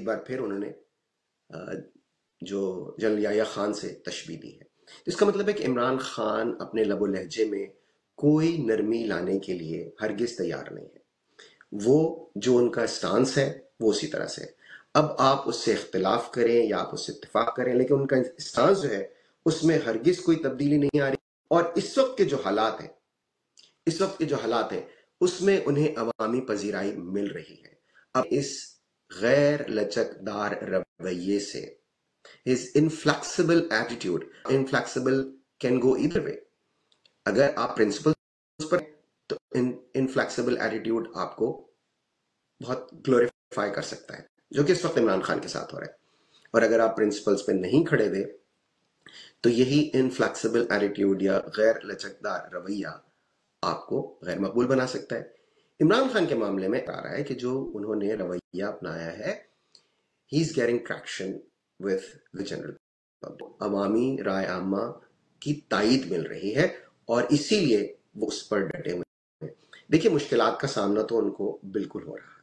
ایک بار پھر انہوں نے جو جنرل یحییٰ خان سے تشبیہ دی ہے. اس کا مطلب ہے کہ عمران خان اپنے لب و لہجے میں کوئی نرمی لانے کے لیے ہرگز تیار نہیں ہے. وہ جو ان کا اسٹانس ہے وہ اسی طرح سے. اب آپ اس سے اختلاف کریں یا آپ اس سے اتفاق کریں، لیکن ان کا اسٹانس جو ہے اس میں ہرگز کوئی تبدیلی نہیں آ رہی. اور اس وقت کے جو حالات ہیں اس میں انہیں عوامی پذیرائی مل رہی ہے. اب اس غیر لچکدار رویے سے his inflexible attitude, inflexible can go either way. اگر آپ پرنسپلز پر تو انفلیکسیبل ایٹیٹیوڈ آپ کو بہت گلوریفائی کر سکتا ہے، جو کہ اس وقت عمران خان کے ساتھ ہو رہا ہے. اور اگر آپ پرنسپلز پہ نہیں کھڑے ہوئے تو یہی انفلیکسیبل ایٹیٹیوڈ یا غیر لچکدار رویہ آپ کو غیر مقبول بنا سکتا ہے. عمران خان کے معاملے میں آ رہا ہے کہ جو انہوں نے رویہ اپنایا ہے he is getting traction with the general public. عوامی رائے عامہ کی تائید مل رہی ہے اور اسی لیے وہ اس پر ڈٹے ہوئے ہیں. دیکھیے مشکلات کا سامنا تو ان کو بالکل ہو رہا ہے.